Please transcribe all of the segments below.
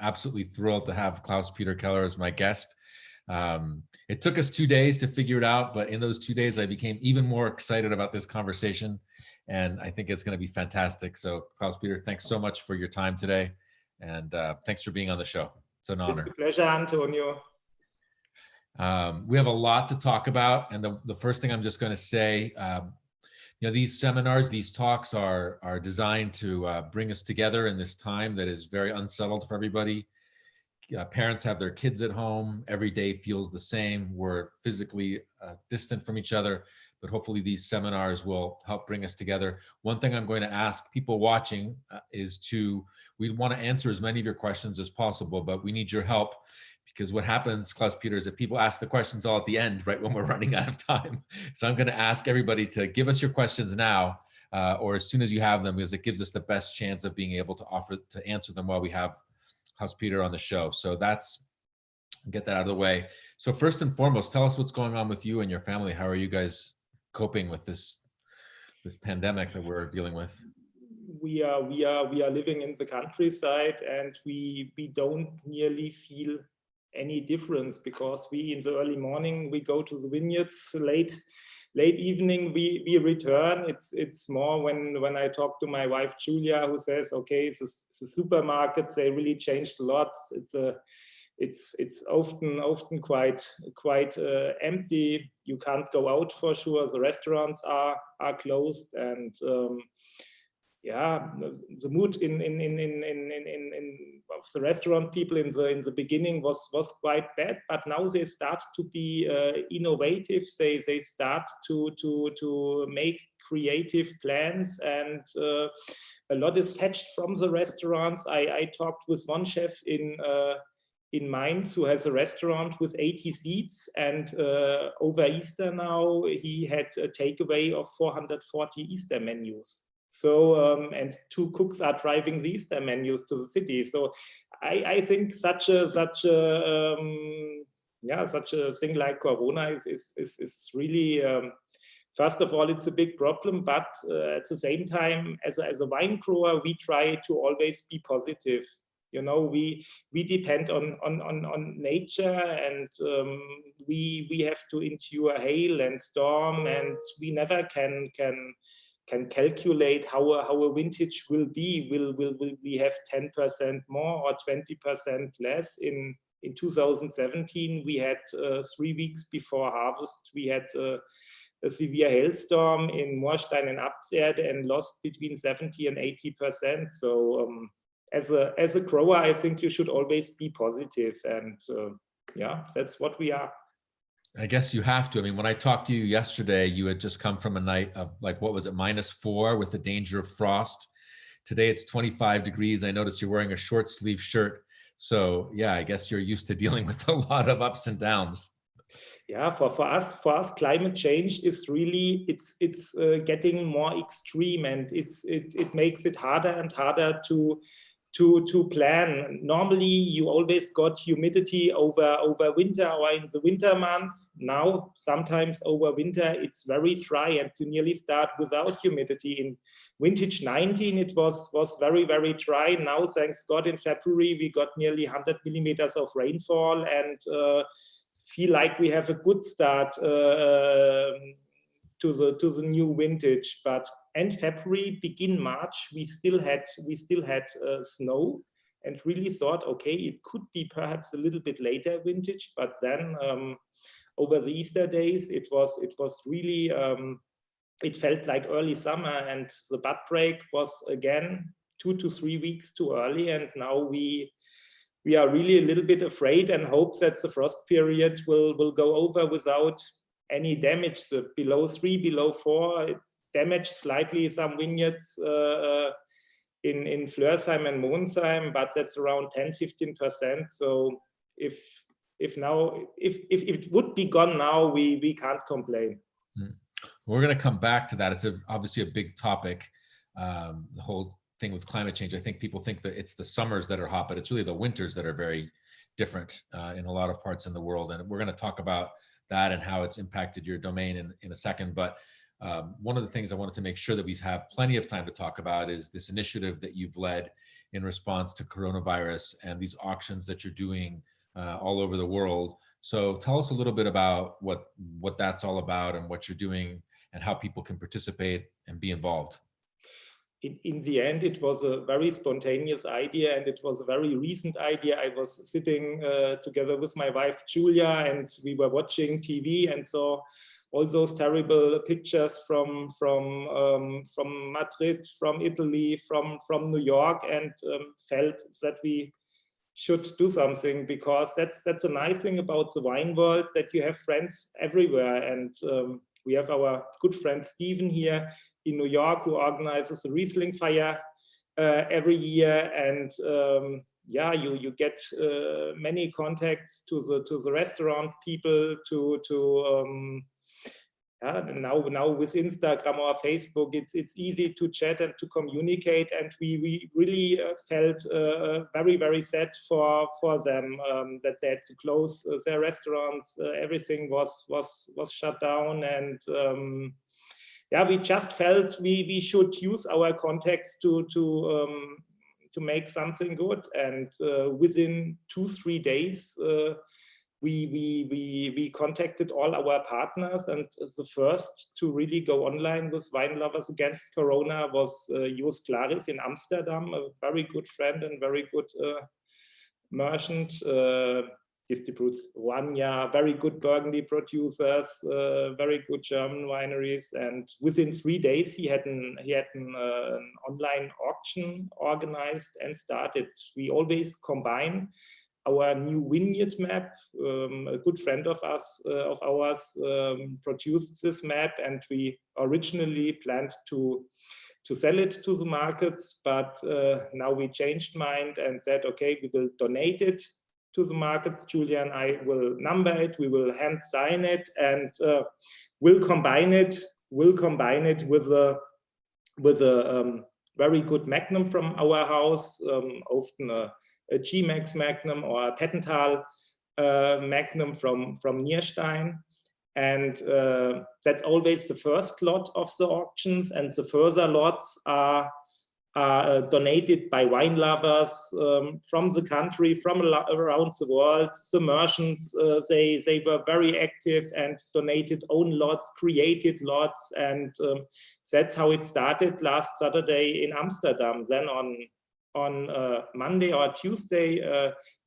absolutely thrilled to have Klaus Peter Keller as my guest. It took us 2 days to figure it out, but in those 2 days, I became even more excited about this conversation, and I think it's going to be fantastic. So, Klaus Peter, thanks so much for your time today, and thanks for being on the show. It's an honor. It's a pleasure, Antonio. We have a lot to talk about, and the first thing I'm just going to say, these seminars, these talks are designed to bring us together in this time that is very unsettled for everybody. Parents have their kids at home. Every day feels the same. We're physically distant from each other, but hopefully these seminars will help bring us together. One thing I'm going to ask people watching we want to answer as many of your questions as possible, but we need your help, because what happens, Klaus Peter, is that people ask the questions all at the end, right when we're running out of time. So I'm going to ask everybody to give us your questions now, or as soon as you have them, because it gives us the best chance of being able to answer them while we have Klaus Peter on the show. So get that out of the way. So first and foremost, tell us what's going on with you and your family. How are you guys coping with this pandemic that we're dealing with? We are living in the countryside, and we don't nearly feel any difference, because we in the early morning we go to the vineyards, late evening we return. It's more when I talk to my wife Julia, who says, okay, the supermarkets, they really changed a lot. It's often quite empty. You can't go out for sure. The restaurants are closed, and the mood in of the restaurant people in the beginning was quite bad, but now they start to be innovative. They start to make creative plans, and a lot is fetched from the restaurants. I talked with one chef in Mainz, who has a restaurant with 80 seats, and over Easter now he had a takeaway of 440 Easter menus. So and 2 cooks are driving the Easter menus to the city. So I think such a thing like Corona is really, first of all, it's a big problem, but at the same time, as a wine grower, we try to always be positive. We depend on nature, and we have to endure hail and storm, and we never can calculate how a vintage will be. Will we have 10% more or 20% less? In 2017, we had 3 weeks before harvest, we had a severe hailstorm in Moorstein and Abtserde and lost between 70 and 80%. So as a grower, I think you should always be positive, and that's what we are. I guess you have to. I mean, when I talked to you yesterday, you had just come from a night of, like, what was it, -4 with the danger of frost. Today it's 25 degrees. I noticed you're wearing a short sleeve shirt. So yeah, I guess you're used to dealing with a lot of ups and downs. Yeah, for us, climate change is really, it's getting more extreme, and it makes it harder and harder to plan. Normally, you always got humidity over winter or in the winter months. Now, sometimes over winter, it's very dry, and you nearly start without humidity. In vintage 19, it was very, very dry. Now, thanks God, in February, we got nearly 100 millimeters of rainfall, and feel like we have a good start to the new vintage. But end February, begin March, we still had snow, and really thought, okay, it could be perhaps a little bit later vintage. But then over the Easter days, it was really, it felt like early summer, and the bud break was again 2 to 3 weeks too early. And now we are really a little bit afraid and hope that the frost period will go over without any damage. The below 3, below 4, it damaged slightly some vineyards in Flörsheim and Monsheim, but that's around 10-15%. So if it would be gone now, we can't complain. We're going to come back to that. It's obviously a big topic, the whole thing with climate change. I think people think that it's the summers that are hot, but it's really the winters that are very different in a lot of parts in the world. And we're going to talk about that and how it's impacted your domain in a second. But one of the things I wanted to make sure that we have plenty of time to talk about is this initiative that you've led in response to coronavirus and these auctions that you're doing all over the world. So tell us a little bit about what that's all about and what you're doing and how people can participate and be involved. In the end, it was a very spontaneous idea, and it was a very recent idea. I was sitting together with my wife, Julia, and we were watching TV and saw all those terrible pictures from Madrid, from Italy, from New York, and felt that we should do something, because that's a nice thing about the wine world, that you have friends everywhere. And we have our good friend Stephen here in New York, who organizes a Riesling fire every year. And yeah, you get many contacts to the restaurant people, now with Instagram or Facebook, it's easy to chat and to communicate. And we really felt very, very sad for them that they had to close their restaurants. Everything was shut down, and yeah, we just felt we should use our contacts to make something good. And within 2-3 days, we contacted all our partners, and the first to really go online with Wine Lovers Against Corona was Jos Claris in Amsterdam, a very good friend and very good merchant. Distributes Rheinhessen, very good Burgundy producers, very good German wineries. And within 3 days, he had an online auction organized and started. We always combine our new vineyard map. A good friend of ours produced this map, and we originally planned to sell it to the markets, but now we changed mind and said, okay, we will donate it to the markets. Julia and I will number it, we will hand sign it, and we'll combine it with a very good Magnum from our house, often a G-Max Magnum or a Pettental Magnum from Nierstein. And that's always the first lot of the auctions, and the further lots are donated by wine lovers from the country, from around the world. The merchants, they were very active and donated own lots, created lots, and that's how it started last Saturday in Amsterdam. Then on Monday or Tuesday,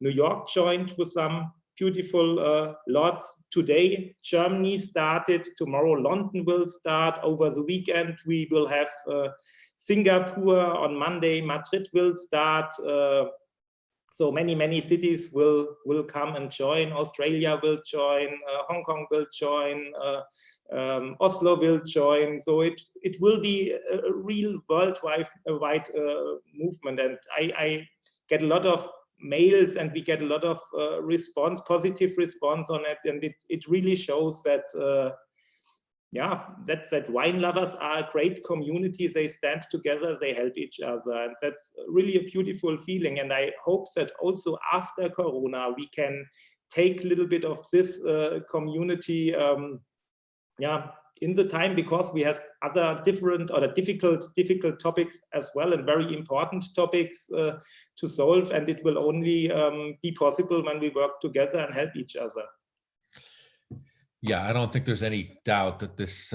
New York joined with some beautiful lots. Today, Germany started. Tomorrow, London will start. Over the weekend, we will have Singapore. On Monday, Madrid will start. So many cities will come and join. Australia will join. Hong Kong will join. Oslo will join. So it will be a real worldwide movement. And I get a lot of mails, and we get a lot of positive response on it. And it really shows that that wine lovers are a great community. They stand together, they help each other, and that's really a beautiful feeling. And I hope that also after Corona, we can take a little bit of this community in the time, because we have other different or difficult topics as well, and very important topics to solve. And it will only be possible when we work together and help each other. Yeah, I don't think there's any doubt that this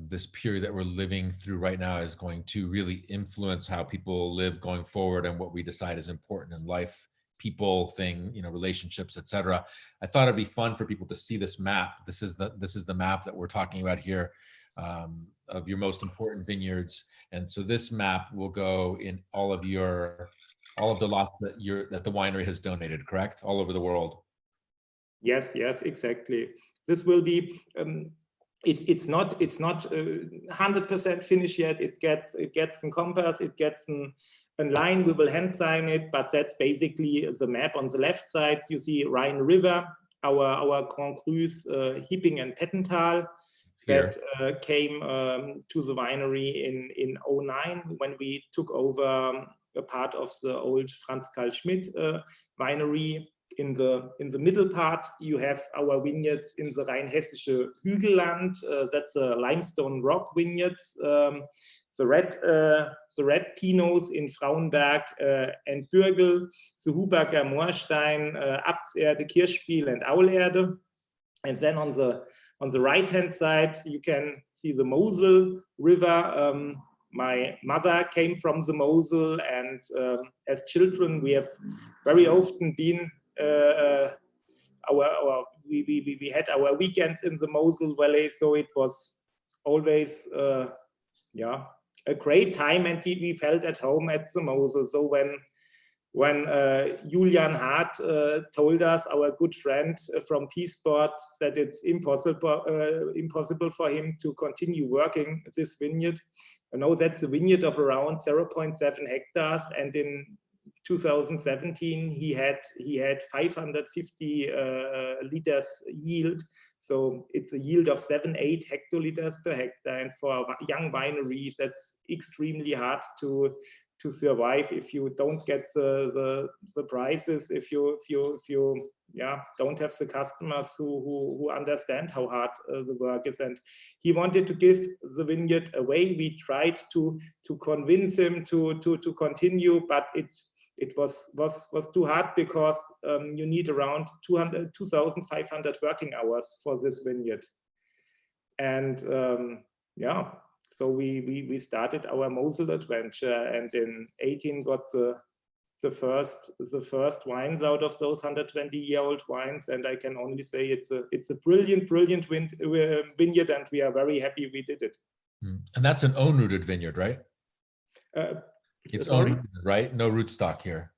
this period that we're living through right now is going to really influence how people live going forward and what we decide is important in life, people, relationships, etc. I thought it'd be fun for people to see this map. This is the map that we're talking about here of your most important vineyards. And so this map will go in all of the lots that the winery has donated, correct? All over the world. Yes, exactly. This will be, it's not 100% finished yet. It gets a compass, it gets a line. We will hand sign it, but that's basically the map. On the left side, you see Rhine River, our Grand Crus, Hipping and Pettental, that came to the winery in 2009 when we took over a part of the old Franz Karl Schmidt winery. In the middle part, you have our vineyards in the Rheinhessische Hügelland. That's a limestone rock vineyards. red Pinots in Frauenberg and Bürgel, the Huberger Moorstein, Abtserde, Kirschspiel, and Aulerde. And then on the right-hand side, you can see the Mosel River. My mother came from the Mosel, and as children, we have very often been we had our weekends in the Mosel Valley, so it was always a great time, and we felt at home at the Mosel. So when Julian Hart told us, our good friend from Peaceport, that it's impossible for him to continue working this vineyard. You know, that's a vineyard of around 0.7 hectares, and in 2017 he had 550 liters yield. So it's a yield of 7-8 hectoliters per hectare, and for young wineries that's extremely hard to survive if you don't get the prices, if you don't have the customers who understand how hard the work is. And he wanted to give the vineyard away. We tried to convince him to continue, but it was too hard, because you need around 2,500 working hours for this vineyard. And so we started our Mosel adventure, and in 2018 got the first wines out of those 120-year-old wines. And I can only say it's a brilliant vineyard, and we are very happy we did it. And that's an own-rooted vineyard, right? It's own, right? No rootstock here.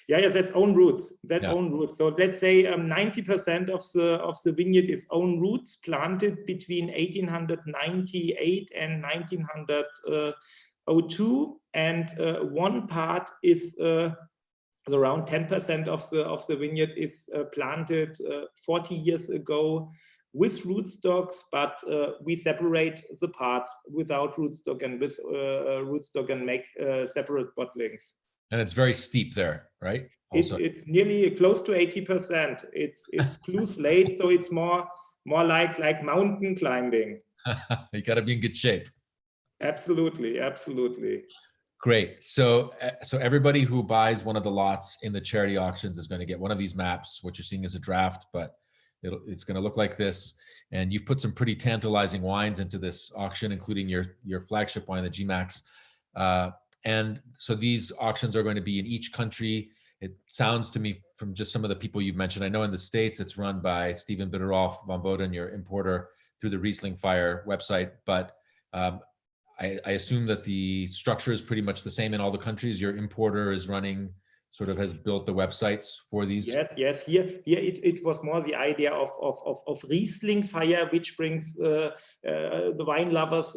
Yeah, that's own roots. Own roots. So let's say 90% of the vineyard is own roots, planted between 1898 and 1902, and one part is around 10% of the vineyard is planted 40 years ago with rootstocks, but we separate the part without rootstock and with rootstock and make separate bottlings. And it's very steep there, right? It's nearly close to 80%. It's blue slate, so it's more like mountain climbing. You got to be in good shape. Absolutely. Great. So everybody who buys one of the lots in the charity auctions is going to get one of these maps. What you're seeing is a draft, but it's going to look like this. And you've put some pretty tantalizing wines into this auction, including your flagship wine, the GMAX. And so these auctions are going to be in each country. It sounds to me from just some of the people you've mentioned. I know in the States it's run by Steven Bitterolf von Boden, your importer, through the Riesling Fire website. But I assume that the structure is pretty much the same in all the countries. Your importer is running, sort of has built the websites for these. Yes. Here it was more the idea of Riesling Fire, which brings the wine lovers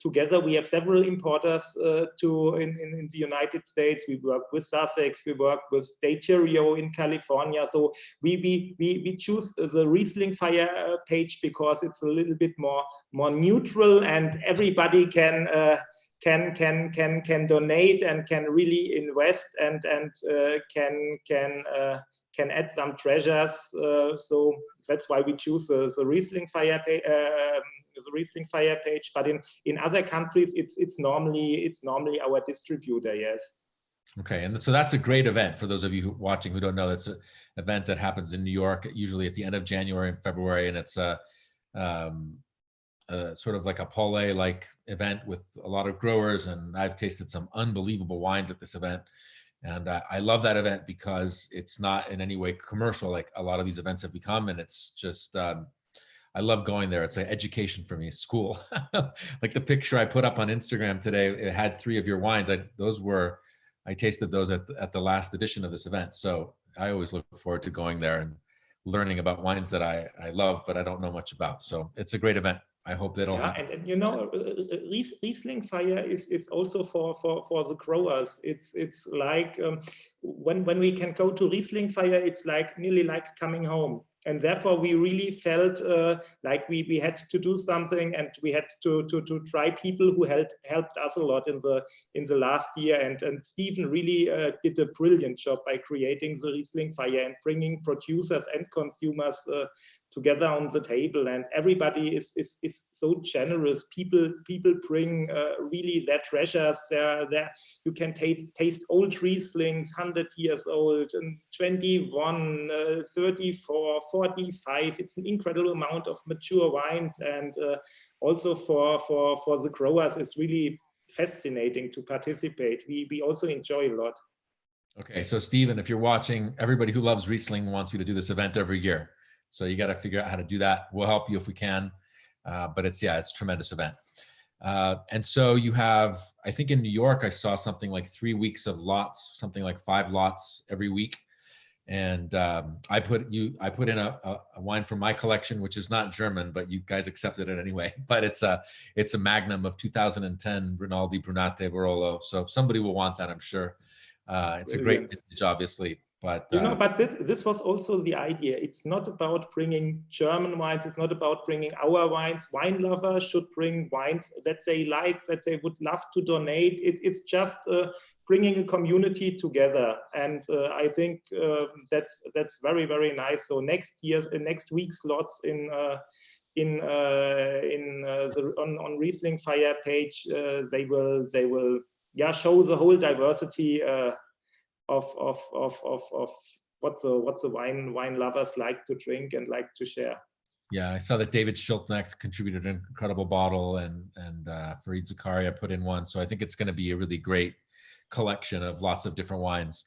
together. We have several importers in the United States. We work with Sussex, we work with Dayterio in California. So we choose the Riesling Fire page because it's a little bit more neutral, and everybody can donate and can really invest and can add some treasures. So that's why we choose the Riesling Fire page. But in other countries, it's normally our distributor. Yes. Okay, and so that's a great event for those of you watching who don't know. It's an event that happens in New York, usually at the end of January and February, and it's sort of like a Paulé-like event with a lot of growers, and I've tasted some unbelievable wines at this event. And I love that event because it's not in any way commercial like a lot of these events have become, and it's just, I love going there. It's an education for me, school. Like the picture I put up on Instagram today, it had 3 of your wines. I tasted those at the last edition of this event. So I always look forward to going there and learning about wines that I love, but I don't know much about. So it's a great event. I hope that'll happen. And you know, Riesling Fire is also for the growers. It's like when we can go to Riesling Fire, it's like nearly like coming home. And therefore, we really felt like we had to do something, and we had to try people who helped us a lot in the last year. And Stephen really did a brilliant job by creating the Riesling Fire and bringing producers and consumers together on the table, and everybody is so generous. People bring really their treasures. There you can taste old Rieslings, 100 years old, and 21, 34, 45. It's an incredible amount of mature wines, and also for the growers, it's really fascinating to participate. We also enjoy a lot. Okay, so Stephen, if you're watching, everybody who loves Riesling wants you to do this event every year. So you got to figure out how to do that. We'll help you if we can. But it's a tremendous event. And so you have, I think in New York, I saw something like 3 weeks of lots, something like 5 lots every week. And I put in a wine from my collection, which is not German, but you guys accepted it anyway. But it's a Magnum of 2010 Rinaldi Brunate Barolo. So if somebody will want that, I'm sure. It's a great vintage, obviously, but but this was also the idea. It's not about bringing German wines. It's not about bringing our wines. Wine lovers should bring wines that they like, that they would love to donate. It's just bringing a community together, and I think that's very, very nice. So next week's lots on Riesling Fire page, they will show the whole diversity of what the wine lovers like to drink and like to share. Yeah, I saw that David Schiltnecht contributed an incredible bottle, and Fareed Zakaria put in one. So I think it's going to be a really great collection of lots of different wines.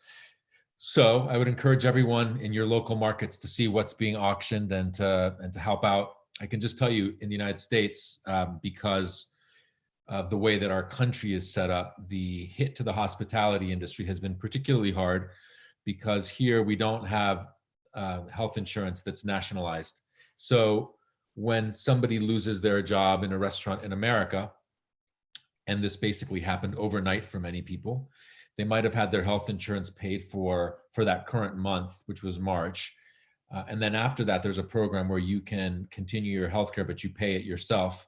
So I would encourage everyone in your local markets to see what's being auctioned and to help out. I can just tell you in the United States, because of the way that our country is set up, the hit to the hospitality industry has been particularly hard, because here we don't have health insurance that's nationalized. So when somebody loses their job in a restaurant in America, and this basically happened overnight for many people, they might have had their health insurance paid for that current month, which was March. And then after that, there's a program where you can continue your healthcare, but you pay it yourself.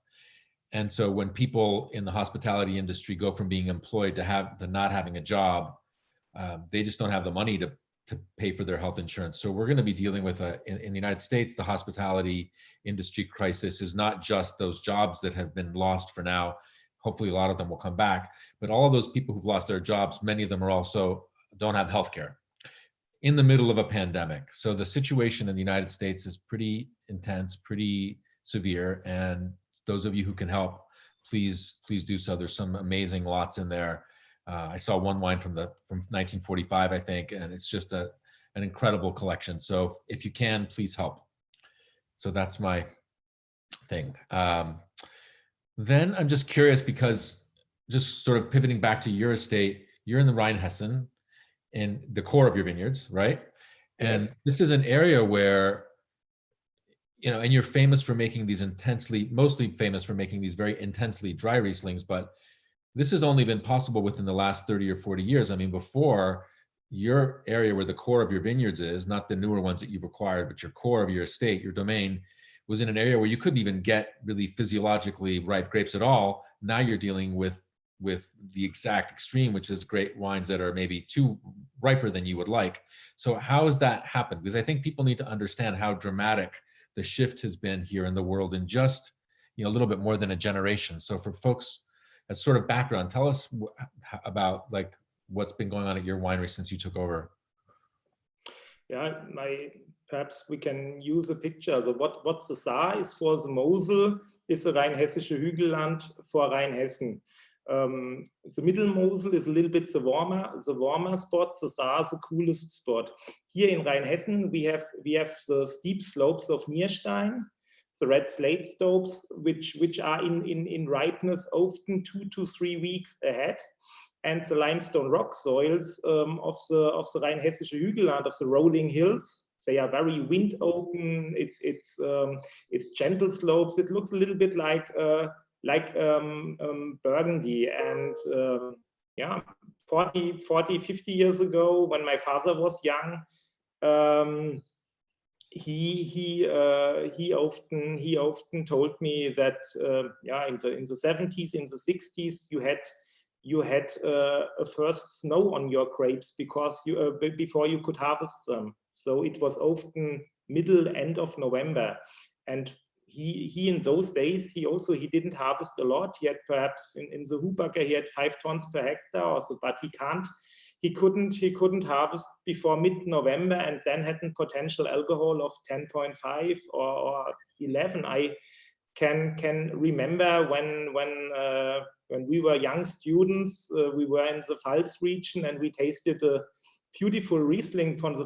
And so when people in the hospitality industry go from being employed to not having a job, they just don't have the money to pay for their health insurance. So we're going to be dealing with in the United States, the hospitality industry crisis is not just those jobs that have been lost for now. Hopefully a lot of them will come back, but all of those people who've lost their jobs, many of them are also don't have healthcare in the middle of a pandemic. So the situation in the United States is pretty intense, pretty severe. And those of you who can help, please do so. There's some amazing lots in there. I saw one wine from 1945, I think, and it's just an incredible collection. So if you can, please help. So that's my thing. Then I'm just curious, because just sort of pivoting back to your estate, you're in the Rheinhessen, in the core of your vineyards, right? And yes, this is an area where, and you're famous for making these mostly famous for making these very intensely dry Rieslings, but this has only been possible within the last 30 or 40 years. I mean, before, your area where the core of your vineyards is, not the newer ones that you've acquired, but your core of your estate, your domain, was in an area where you couldn't even get really physiologically ripe grapes at all. Now you're dealing with the exact extreme, which is great wines that are maybe too riper than you would like. So how has that happened? Because I think people need to understand how dramatic the shift has been here in the world in just a little bit more than a generation. So for folks, as sort of background, tell us about like what's been going on at your winery since you took over. Yeah, perhaps we can use a picture. What the Saar is for the Mosel is the Rheinhessische Hügelland for Rheinhessen. The middle Mosel is a little bit the warmer spot. The Saar is the coolest spot. Here in Rheinhessen, we have the steep slopes of Nierstein, the red slate slopes, which are in ripeness often 2 to 3 weeks ahead. And the limestone rock soils of the Rheinhessische Hügelland, of the rolling hills, they are very wind open. It's gentle slopes. It looks a little bit like Burgundy. And 40, 50 years ago, when my father was young, he often told me that in the 70s, in the 60s, you had a first snow on your grapes because before you could harvest them. So it was often end of November. And he in those days, he didn't harvest a lot. He had perhaps in the Hubacker, he had 5 tons per hectare or so, but he couldn't harvest before mid-November, and then had a potential alcohol of 10.5 or 11. I can remember when we were young students, we were in the Pfalz region, and we tasted a beautiful Riesling of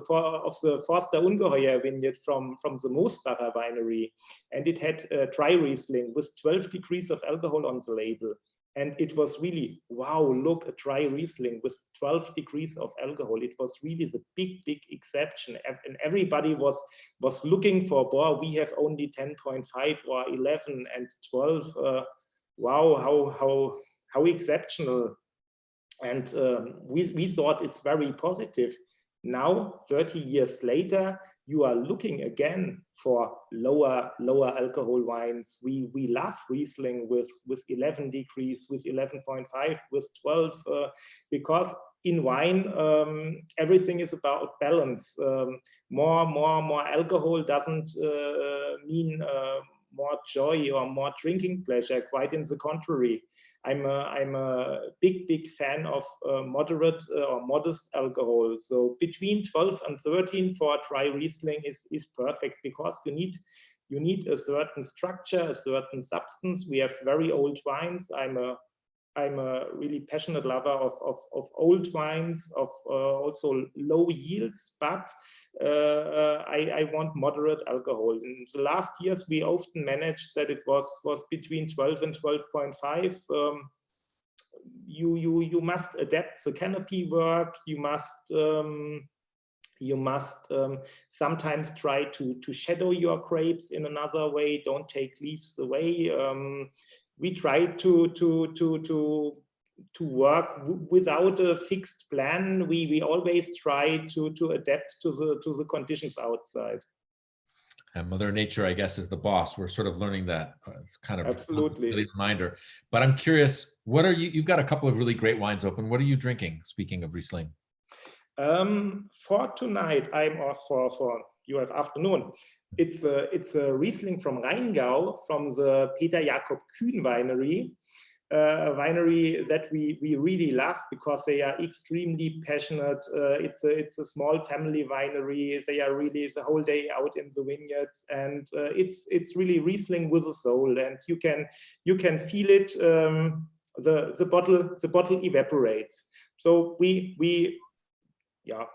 the Forster Ungeheuer vineyard from the Moosbacher winery, and it had dry Riesling with 12 degrees of alcohol on the label. And it was really, wow, look, a dry Riesling with 12 degrees of alcohol. It was really the big exception. And everybody was looking for, boy, we have only 10.5 or 11 and 12. Wow, how exceptional. And we thought it's very positive. Now, 30 years later, you are looking again for lower alcohol wines. We love Riesling with 11 degrees, with 11.5, with 12, because in wine, everything is about balance. More alcohol doesn't mean more joy or more drinking pleasure. Quite in the contrary. I'm a big fan of moderate or modest alcohol. So between 12 and 13 for dry Riesling is perfect, because you need a certain structure, a certain substance. We have very old wines. I'm a really passionate lover of old wines, of also low yields, but I want moderate alcohol. In the last years, we often managed that it was between 12 and 12.5. You must adapt the canopy work. You must sometimes try to shadow your grapes in another way. Don't take leaves away. We try to work without a fixed plan. We always try to adapt to the conditions outside. And Mother Nature, I guess, is the boss. We're sort of learning that. It's kind of absolutely a reminder. But I'm curious, what are you? You've got a couple of really great wines open. What are you drinking? Speaking of Riesling. For tonight, I'm off for you have afternoon. It's a Riesling from Rheingau, from the Peter Jakob Kühn winery, a winery that we really love because they are extremely passionate. It's a small family winery. They are really the whole day out in the vineyards, and it's really Riesling with a soul. And you can feel it. The bottle evaporates. So yeah,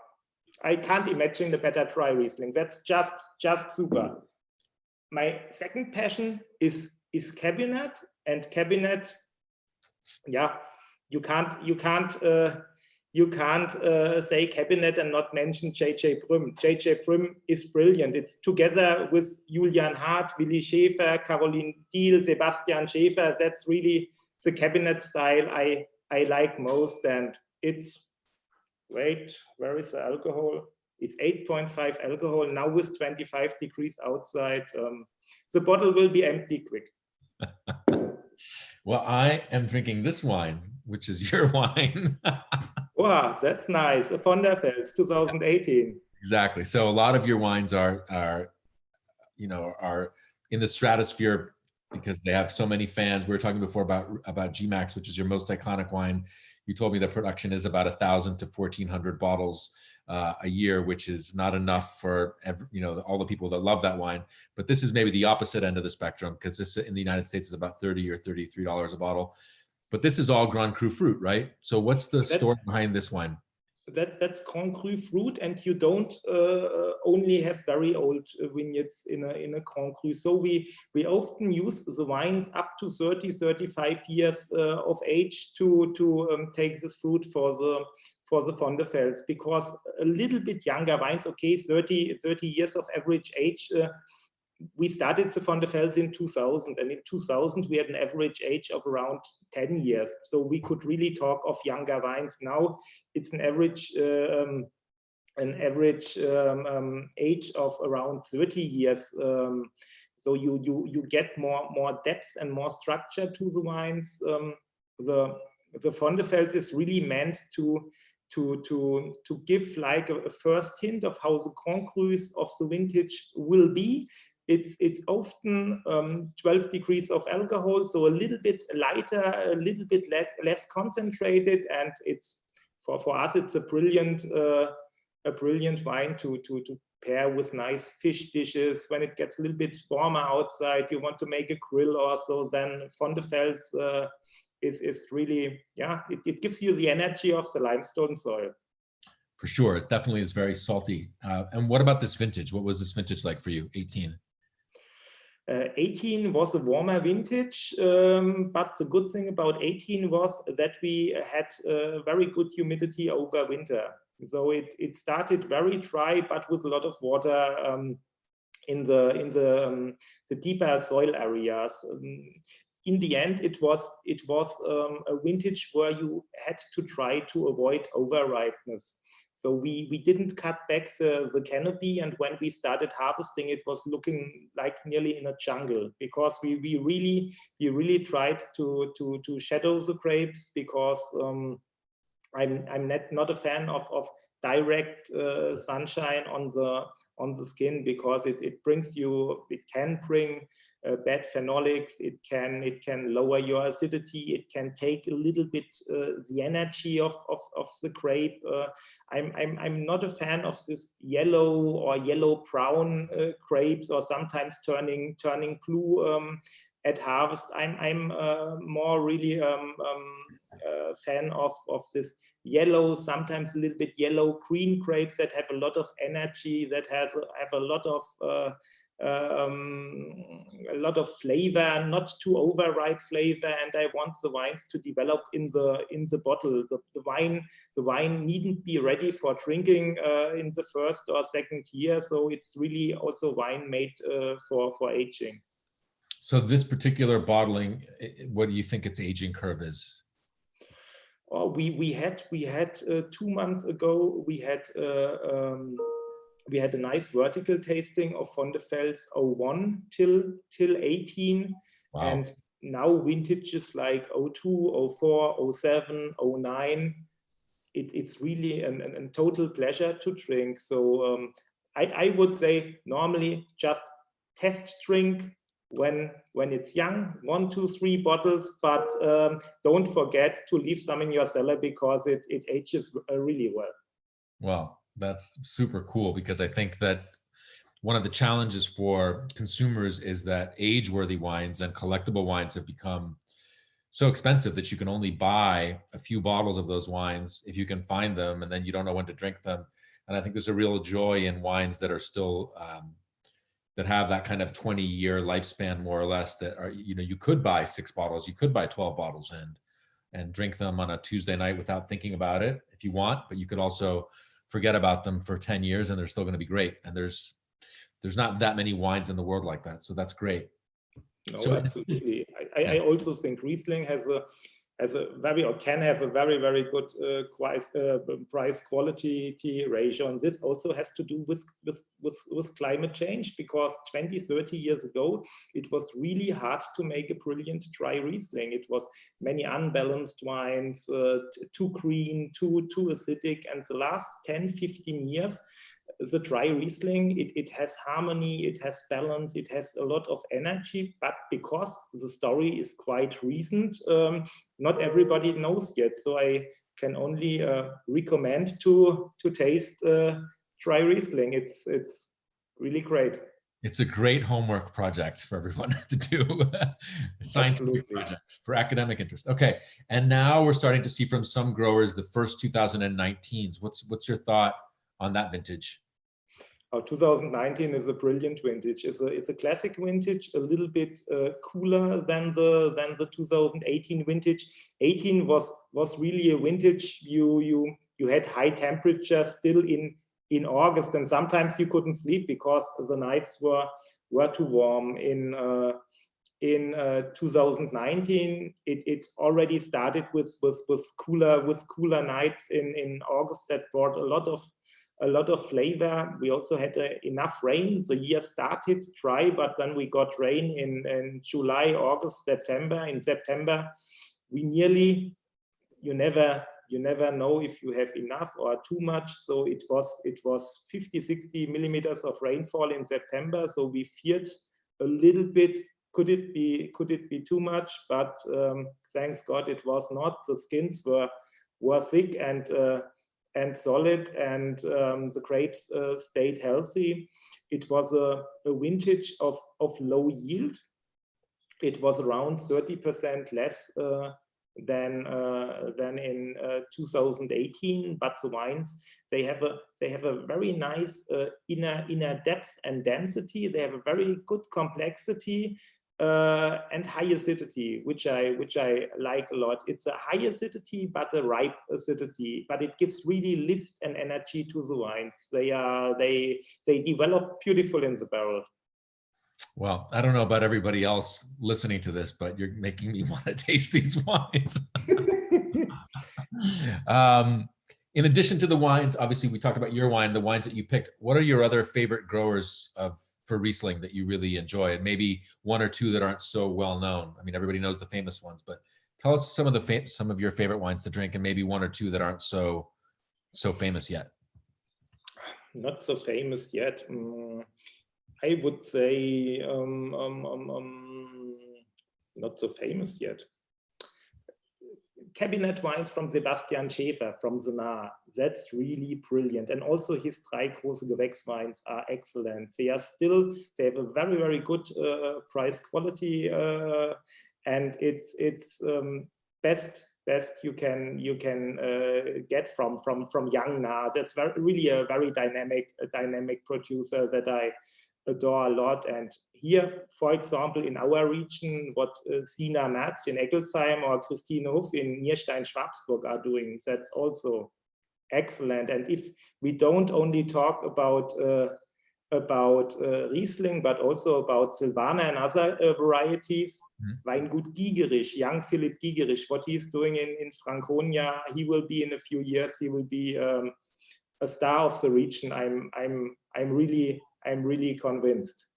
I can't imagine the better dry Riesling. That's just super. My second passion is Cabinet, and Cabinet. Yeah, you can't say Cabinet and not mention J.J. Brüm. J.J. Brüm is brilliant. It's together with Julian Hart, Willi Schäfer, Caroline Diehl, Sebastian Schäfer. That's really the Cabinet style I like most, and it's. Wait, where is the alcohol? It's 8.5 alcohol now with 25 degrees outside. The bottle will be empty quick. Well, I am drinking this wine, which is your wine. Wow, that's nice. A Von der Fels, 2018. Exactly. So a lot of your wines are in the stratosphere because they have so many fans. We were talking before about G-Max, which is your most iconic wine. You told me the production is about 1,000 to 1,400 bottles a year, which is not enough for all the people that love that wine. But this is maybe the opposite end of the spectrum, because this in the United States is about $30 or $33 a bottle. But this is all Grand Cru fruit, right? So what's the story behind this wine? That's Grand Cru fruit, and you don't only have very old vineyards in a Grand Cru. So we often use the wines up to 30-35 years of age to take this fruit for the Von der Fels, because a little bit younger wines, okay, 30 years of average age. We started the Von der Fels in 2000, and in 2000 we had an average age of around 10 years. So we could really talk of younger wines. Now it's an average age of around 30 years. So you get more depth and more structure to the wines. The Von der Fels is really meant to to give like a first hint of how the Grand Crus of the vintage will be. It's often 12 degrees of alcohol, so a little bit lighter, a little bit less concentrated, and it's for us it's a brilliant wine to pair with nice fish dishes. When it gets a little bit warmer outside, you want to make a grill or so, then Vondefels is really, yeah, it gives you the energy of the limestone soil. For sure, it definitely is very salty. And what about this vintage? What was this vintage like for you, 18? 18 was a warmer vintage, but the good thing about 18 was that we had very good humidity over winter. So it started very dry, but with a lot of water in the deeper soil areas. In the end, it was a vintage where you had to try to avoid overripeness. So we didn't cut back the canopy, and when we started harvesting, it was looking like nearly in a jungle, because we really tried to shadow the grapes, because I'm not a fan of direct sunshine on the skin, because it can bring bad phenolics, it can lower your acidity, it can take a little bit the energy of the grape. I'm not a fan of this yellow or yellow brown grapes, or sometimes turning blue at harvest. I'm more really fan of this yellow, sometimes a little bit yellow green grapes that have a lot of energy, that have a lot of flavor, not too overripe flavor, and I want the wines to develop in the bottle. The wine needn't be ready for drinking in the first or second year, so it's really also wine made for aging. So this particular bottling, what do you think its aging curve is? Oh, we had 2 months ago, we had a nice vertical tasting of Vondefels 01 till 18. Wow. And now vintages like 02, 04, 07, 09, it's really a total pleasure to drink. So I would say normally just test drink when it's young, 1, 2, 3 bottles, but don't forget to leave some in your cellar, because it ages really well. Wow, that's super cool, because I think that one of the challenges for consumers is that age-worthy wines and collectible wines have become so expensive that you can only buy a few bottles of those wines if you can find them, and then you don't know when to drink them. And I think there's a real joy in wines that are still that have that kind of 20-year lifespan, more or less, that are, you could buy 6 bottles, you could buy 12 bottles and drink them on a Tuesday night without thinking about it if you want, but you could also forget about them for 10 years and they're still going to be great. And there's not that many wines in the world like that. So that's great. No, so, absolutely. I also think Riesling can have a very, very good price quality ratio. And this also has to do with climate change, because 20, 30 years ago, it was really hard to make a brilliant dry Riesling. It was many unbalanced wines, too green, too acidic. And the last 10, 15 years, the dry Riesling, it has harmony, it has balance, it has a lot of energy, but because the story is quite recent, not everybody knows yet. So I can only recommend to taste dry Riesling. It's really great. It's a great homework project for everyone to do, a scientific project for academic interest. Okay, and now we're starting to see from some growers the first 2019s. What's your thought on that vintage? 2019 is a brilliant vintage. It's a classic vintage, a little bit cooler than the 2018 vintage. 18 was really a vintage. You had high temperatures still in August, and sometimes you couldn't sleep because the nights were too warm. In 2019, it already started with cooler nights in August that brought a lot of flavor. We also had enough rain. The year started dry, but then we got rain in July, August, September. In September, you never you never know if you have enough or too much. So it was 50-60 millimeters of rainfall in September. So we feared a little bit, could it be too much? But thanks God it was not. The skins were thick and solid, and the grapes stayed healthy. It was a vintage of low yield. It was around 30% less than in 2018. But the wines, they have a very nice inner depth and density. They have a very good complexity. And high acidity, which I like a lot. It's a high acidity, but a ripe acidity. But it gives really lift and energy to the wines. They develop beautiful in the barrel. Well, I don't know about everybody else listening to this, but you're making me want to taste these wines. In addition to the wines, obviously we talked about your wine, the wines that you picked. What are your other favorite growers for Riesling that you really enjoy, and maybe one or two that aren't so well known? I mean, everybody knows the famous ones, but tell us some of your favorite wines to drink, and maybe one or two that aren't so famous yet. Not so famous yet. I would say not so famous yet. Cabinet wines from Sebastian Schäfer from the Nahe. That's really brilliant. And also his drei große Gewächswines are excellent. They have a very, very good price quality, and it's best you can get from young Nahe. That's really a very dynamic producer that I adore a lot. And here, for example, in our region, what Sina Merz in Eggelsheim or Christine Huff in Nierstein-Schwabsburg are doing, that's also excellent. And if we don't only talk about Riesling, but also about Silvaner and other varieties, Weingut Gigerich, young Philipp Gigerich, what he's doing in Franconia, he will be in a few years, he will be a star of the region. I'm really convinced.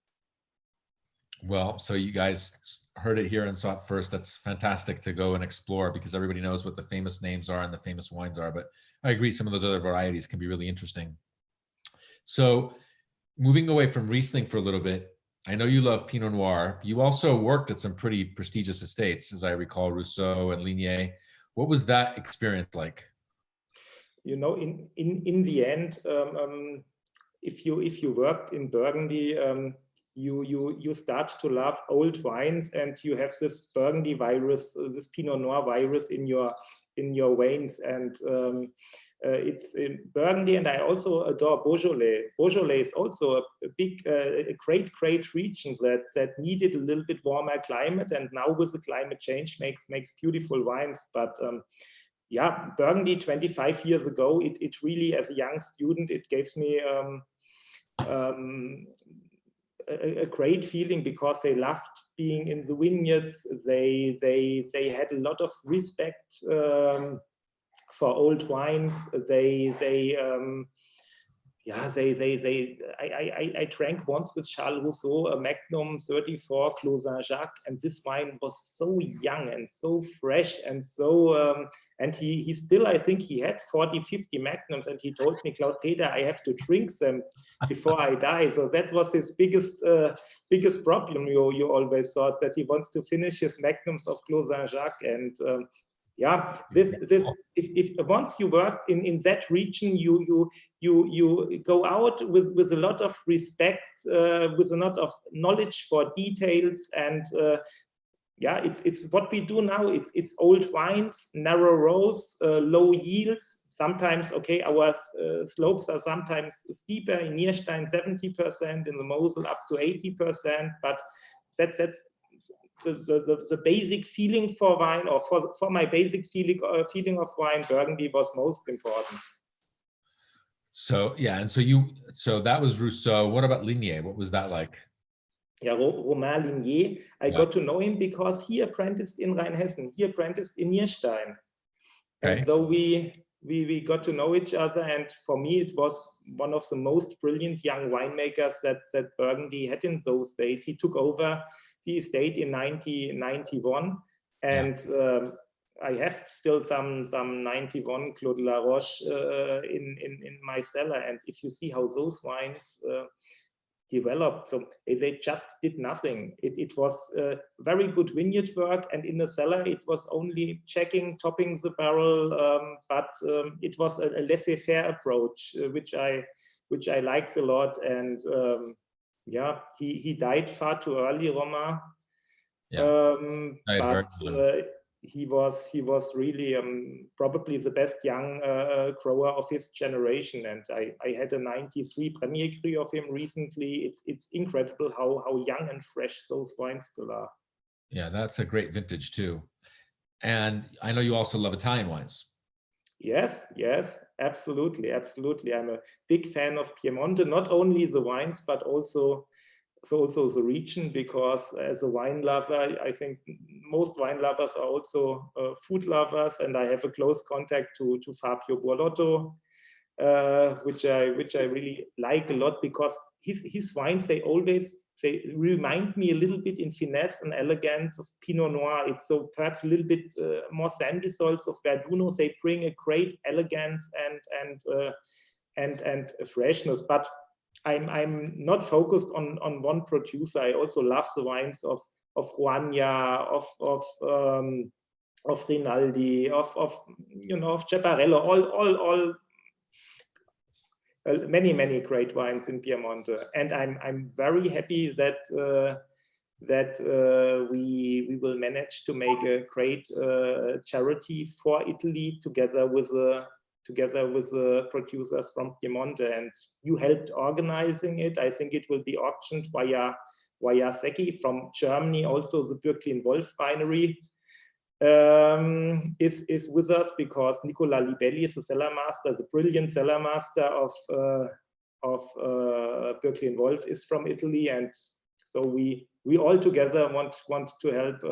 Well, so you guys heard it here and saw it first. That's fantastic to go and explore, because everybody knows what the famous names are and the famous wines are. But I agree, some of those other varieties can be really interesting. So moving away from Riesling for a little bit, I know you love Pinot Noir. You also worked at some pretty prestigious estates, as I recall, Rousseau and Lignier. What was that experience like? You know, in the end, if you worked in Burgundy, you start to love old wines, and you have this Burgundy virus, this Pinot Noir virus in your veins, and it's in Burgundy. And I also adore Beaujolais. Beaujolais is also a big, a great region that needed a little bit warmer climate, and now with the climate change makes beautiful wines. But yeah, Burgundy 25 years ago, it really, as a young student, it gave me a great feeling, because they loved being in the vineyards. They had a lot of respect for old wines. I drank once with Charles Rousseau a Magnum 34 Clos Saint-Jacques, and this wine was so young and so fresh, and so and he still, I think he had 40-50 Magnums, and he told me, Klaus Peter, I have to drink them before I die. So that was his biggest problem. You always thought that he wants to finish his Magnums of Clos Saint-Jacques. And yeah, if once you work in that region, you go out with a lot of respect, with a lot of knowledge for details, and yeah, it's what we do now. It's old wines, narrow rows, low yields. Sometimes, okay, our slopes are sometimes steeper. In Nierstein, 70%, in the Mosel up to 80%. But that's the basic feeling for wine, or for my basic feeling of wine. Burgundy was most important. So yeah, and so that was Rousseau. What about Lignier? What was that like? Yeah, Romain Lignier, I got to know him because he apprenticed in Rheinhessen. He apprenticed in Nierstein. Okay. And so we got to know each other, and for me it was one of the most brilliant young winemakers that Burgundy had in those days. He took over the estate in 1991, and I have still some 91 Clos de la Roche in my cellar, and if you see how those wines developed, so they just did nothing. It was very good vineyard work, and in the cellar it was only checking, topping the barrel, but it was a laissez-faire approach, which I liked a lot. And yeah, he died far too early, Romain. Yeah. But he was really probably the best young grower of his generation, and I had a 93 Premier Cru of him recently. It's incredible how young and fresh those wines still are. Yeah, that's a great vintage too. And I know you also love Italian wines. Yes, absolutely. I'm a big fan of Piemonte, not only the wines, but also the region, because as a wine lover, I think most wine lovers are also food lovers, and I have a close contact to Fabio Borlotto, which I really like a lot, because his wines, they remind me a little bit in finesse and elegance of Pinot Noir. It's so perhaps a little bit more sandy soils of Verduno. They bring a great elegance and freshness, but I'm not focused on one producer. I also love the wines of Juania, of Rinaldi, of Ceparello, all many great wines in Piemonte, and I'm very happy that we will manage to make a great charity for Italy together with the producers from Piemonte, and you helped organizing it. I think it will be auctioned via Secchi from Germany. Also, the Bürklin Wolf winery is with us, because Nicola Libelli is the cellar master, the brilliant cellar master of Bürklin Wolf is from Italy, and so we all together want to help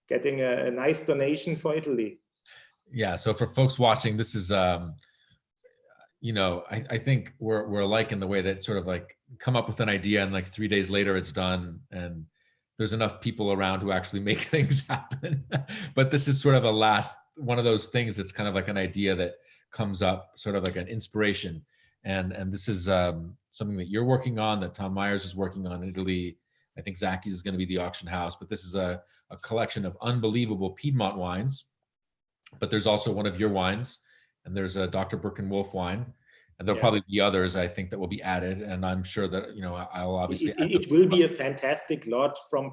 getting a nice donation for Italy. Yeah. So for folks watching, this is, I think we're alike in the way that sort of like come up with an idea and like 3 days later it's done, and there's enough people around who actually make things happen. But this is sort of one of those things that's kind of like an idea that comes up, sort of like an inspiration. And this is something that you're working on, that Tom Myers is working on in Italy. I think Zacchi's is going to be the auction house, but this is a collection of unbelievable Piedmont wines. But there's also one of your wines, and there's a Dr. Birkenwolf wine, and there'll probably be others, I think, that will be added. And I'm sure that, I'll obviously. It will be a fantastic lot from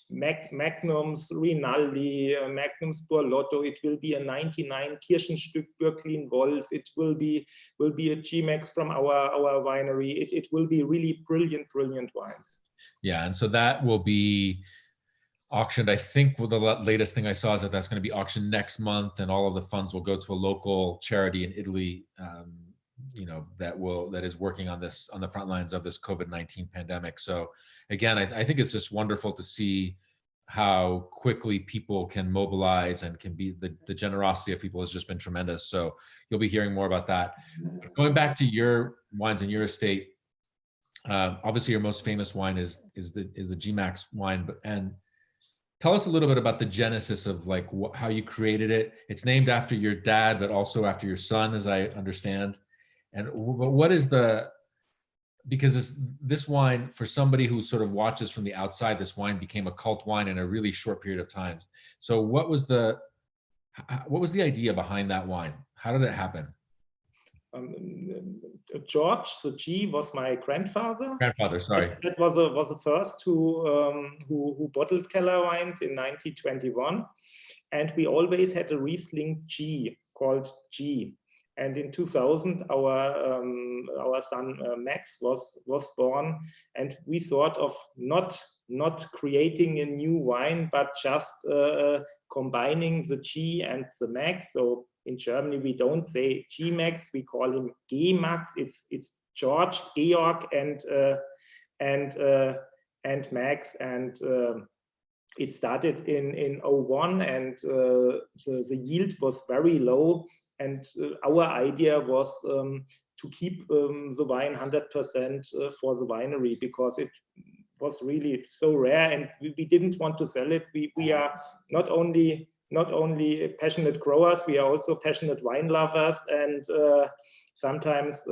Magnums, Rinaldi, Magnums Borlotto. It will be a 99 Kirchenstück Bürklin Wolf. It will be a G-Max from our winery. It will be really brilliant wines. Yeah, and so that will be auctioned. I think the latest thing I saw is that that's going to be auctioned next month, and all of the funds will go to a local charity in Italy, that is working on this, on the front lines of this COVID-19 pandemic. So again, I think it's just wonderful to see how quickly people can mobilize, and can be the generosity of people has just been tremendous. So you'll be hearing more about that. Going back to your wines and your estate, obviously your most famous wine is the G-Max wine, and tell us a little bit about the genesis of like how you created it. It's named after your dad, but also after your son, as I understand. And what is because this wine, for somebody who sort of watches from the outside, this wine became a cult wine in a really short period of time. So what was the idea behind that wine? How did it happen? George, the G, was my grandfather. Sorry. That was the first who bottled Keller wines in 1921, and we always had a Riesling G called G. And in 2000, our son Max was born, and we thought of not creating a new wine, but just combining the G and the Max. So in Germany, we don't say G-Max, we call him G-Max. It's George, Georg, and Max. And it started in 01, and the yield was very low. And our idea was to keep the wine 100% for the winery, because it was really so rare, and we didn't want to sell it. We are not only not only passionate growers, we are also passionate wine lovers, and sometimes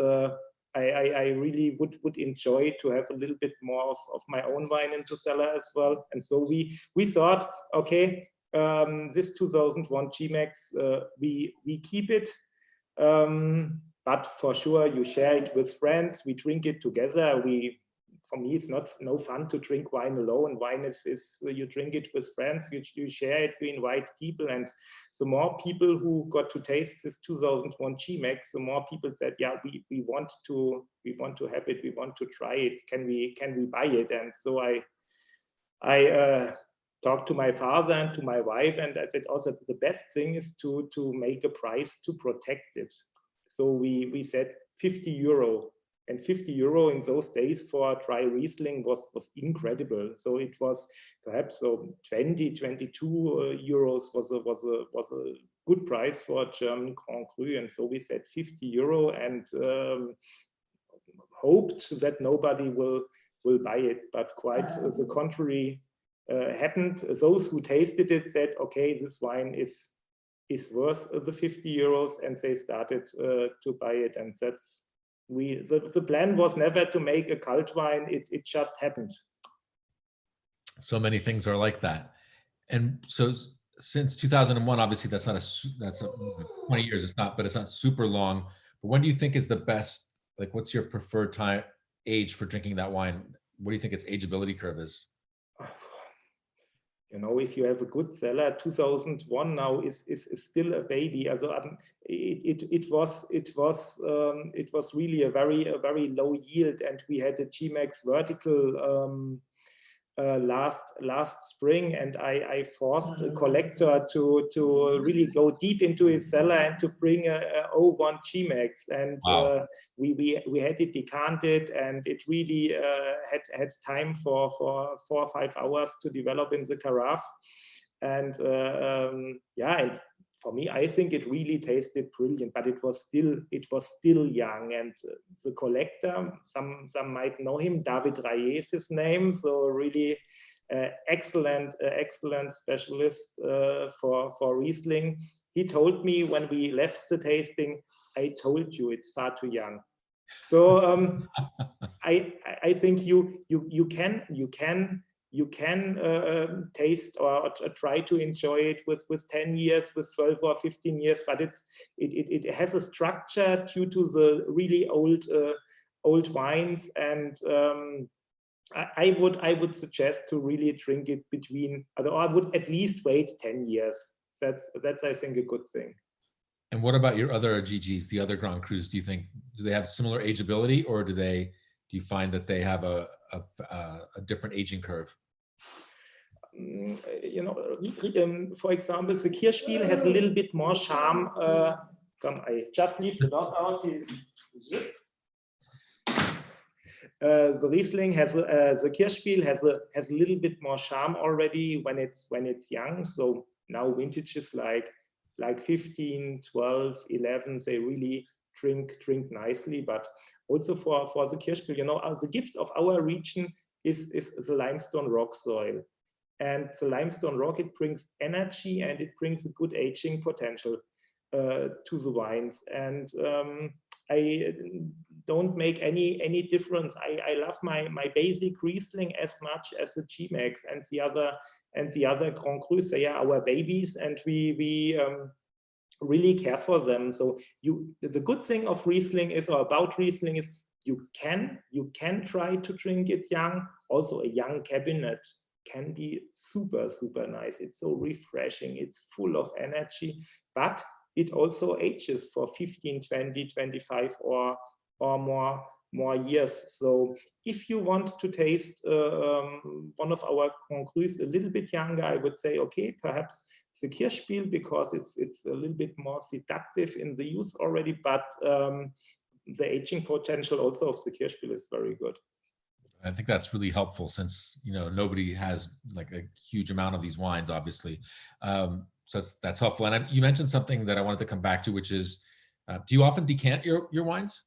I really would enjoy to have a little bit more of my own wine in the cellar as well. And so we thought, okay, this 2001 GMAX, we keep it, but for sure you share it with friends, we drink it together. For me, it's no fun to drink wine alone. Wine is you drink it with friends, you share it, you invite people, and the more people who got to taste this 2001 GMAX, the more people said, yeah, we want to have it, we want to try it. Can we buy it? And so I talked to my father and to my wife, and I said also the best thing is to make a price to protect it. So we said 50 euro. And 50 euro in those days for dry Riesling was incredible. So it was perhaps 20, 22 euros was a good price for a German Grand Cru. And so we said 50 euro and hoped that nobody will buy it. But quite the contrary happened. Those who tasted it said, okay, this wine is worth the 50 euros, and they started to buy it. And that's the plan was never to make a cult wine. It just happened. So many things are like that. And so since 2001, obviously that's 20 years. It's not super long. But when do you think is the best? Like, what's your preferred age for drinking that wine? What do you think its ageability curve is? You know, if you have a good cellar, 2001 now is still a baby. Also, it was really a very low yield, and we had a GMAX vertical last spring, and I forced a collector to really go deep into his cellar and to bring a 01 GMAX, and wow. we had it decanted, and it really had time for 4 or 5 hours to develop in the carafe, and yeah, and for me, I think it really tasted brilliant, but it was still young. And the collector, some might know him, David Rayer is his name. So really excellent specialist for Riesling. He told me when we left the tasting, I told you it's far too young. So I think you can taste or try to enjoy it with 10 years, with 12 or 15 years, but it has a structure due to the really old wines, and I would suggest to really drink it or I would at least wait 10 years. That's I think a good thing. And what about your other GGs, the other Grand Crus? Do they have similar ageability, or do you find that they have a different aging curve? You know, for example, the Kirschspiel has a little bit more charm. Come, I just leave the dog out. The Riesling has the Kirschspiel has a little bit more charm already when it's young. So now vintages like 15, 12, 11, they really drink nicely. But also for the Kirschspiel, you know, the gift of our region is the limestone rock soil. And the limestone rock, it brings energy and it brings a good aging potential to the wines. And I don't make any difference. I love my basic Riesling as much as the GMAX and the other Grand Crus. They are our babies, and we really care for them. So the good thing of Riesling is, or about Riesling is, you can try to drink it young. Also, a young cabinet can be super nice. It's so refreshing. It's full of energy, but it also ages for 15, 20, 25 or more years. So if you want to taste one of our Grand Crus a little bit younger, I would say, okay, perhaps the Kirschspiel, because it's a little bit more seductive in the use already, but the aging potential also of the Kirschspiel is very good. I think that's really helpful, since, you know, nobody has like a huge amount of these wines, obviously. So that's helpful. And you mentioned something that I wanted to come back to, which is, do you often decant your wines?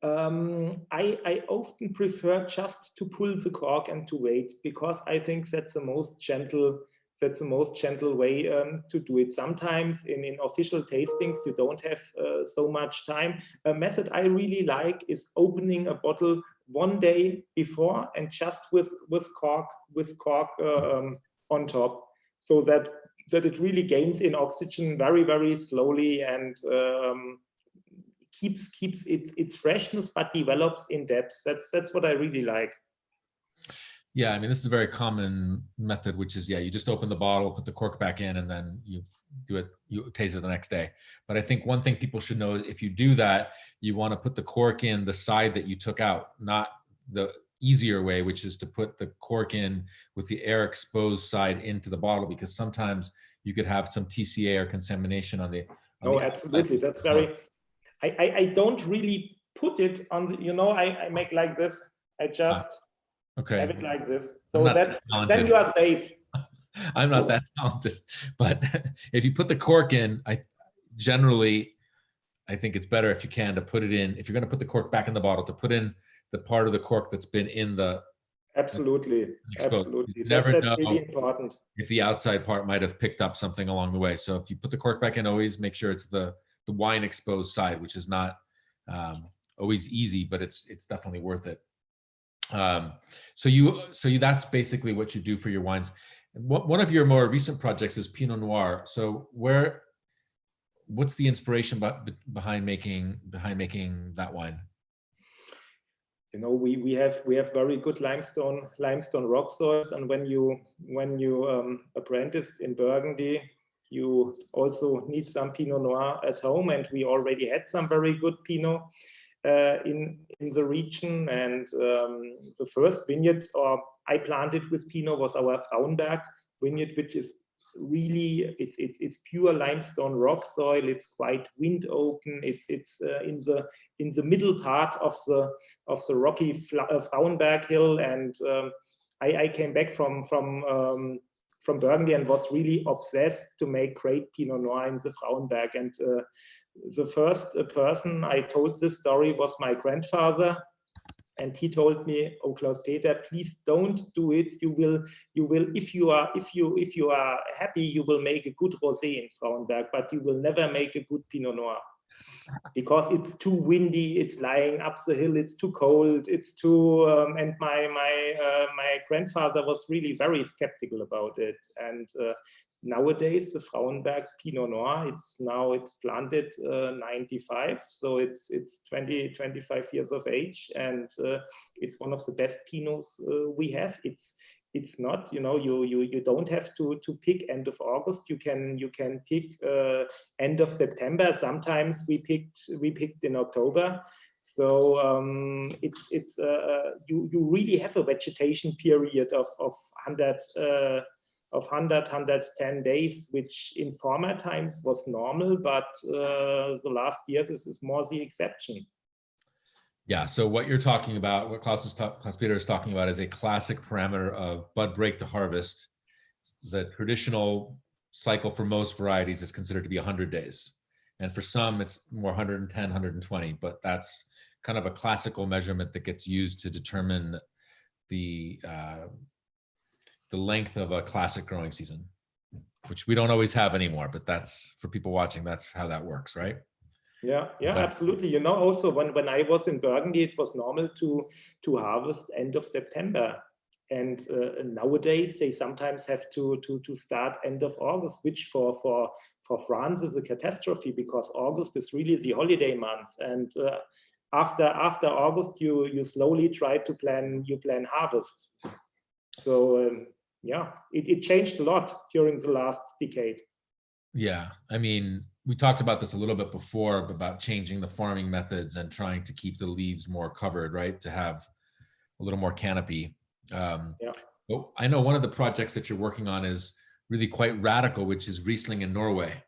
I often prefer just to pull the cork and to wait, because I think that's the most gentle that's the most gentle way to do it. Sometimes in official tastings, you don't have so much time. A method I really like is opening a bottle one day before and just with cork on top, so that it really gains in oxygen very, very slowly and keeps its freshness, but develops in depth. That's what I really like. Yeah, I mean, this is a very common method, which is, yeah, you just open the bottle, put the cork back in, and then you do it, you taste it the next day. But I think one thing people should know, if you do that, you want to put the cork in the side that you took out, not the easier way, which is to put the cork in with the air exposed side into the bottle, because sometimes you could have some TCA or contamination on the. Oh, absolutely. That's very, I don't really put it on the, you know, I make like this. I just have it like this. So that then you are safe. I'm not that talented, but if you put the cork in, I think it's better if you can to put it in, if you're going to put the cork back in the bottle, to put in the part of the cork that's been in the. Absolutely. Absolutely. You never know really important. If the outside part might have picked up something along the way. So if you put the cork back in, always make sure it's the wine exposed side, which is not always easy, but it's definitely worth it. So that's basically what you do for your wines. One of your more recent projects is Pinot Noir. So what's the inspiration behind making that wine? You know, we have very good limestone rock soils, and when you apprenticed in Burgundy, you also need some Pinot Noir at home, and we already had some very good Pinot in the region. And the first vineyard I planted with Pinot was our Frauenberg vineyard, which is really it's pure limestone rock soil. It's quite wind open. It's in the middle part of the rocky Frauenberg hill. And I came back from Burgundy and was really obsessed to make great Pinot Noir in the Frauenberg. And the first person I told this story was my grandfather. And he told me, "Oh, Klaus Peter, please don't do it. You will, if you are happy, you will make a good rosé in Frauenberg, but you will never make a good Pinot Noir, because it's too windy, it's lying up the hill, it's too cold, it's too." And my grandfather was really very skeptical about it. And nowadays, the Frauenberg Pinot Noir, it's planted 95, so it's 25 years of age, and it's one of the best Pinots we have. It's not, you know, you don't have to pick end of August. You can pick end of September. Sometimes we picked in October. So you really have a vegetation period of 110 days, which in former times was normal, but the last years is more the exception. Yeah, so what you're talking about, what Klaus Peter is talking about, is a classic parameter of bud break to harvest. The traditional cycle for most varieties is considered to be 100 days. And for some, it's more 110, 120, but that's kind of a classical measurement that gets used to determine the length of a classic growing season, which we don't always have anymore, but that's, for people watching, that's how that works, right? Yeah, absolutely. You know, also when I was in Burgundy, it was normal to harvest end of September. And nowadays they sometimes have to start end of August, which for France is a catastrophe, because August is really the holiday month. And after August, you slowly try to plan harvest. So yeah, it changed a lot during the last decade. Yeah, I mean, we talked about this a little bit before, about changing the farming methods and trying to keep the leaves more covered, right? To have a little more canopy. Yeah. But I know one of the projects that you're working on is really quite radical, which is Riesling in Norway.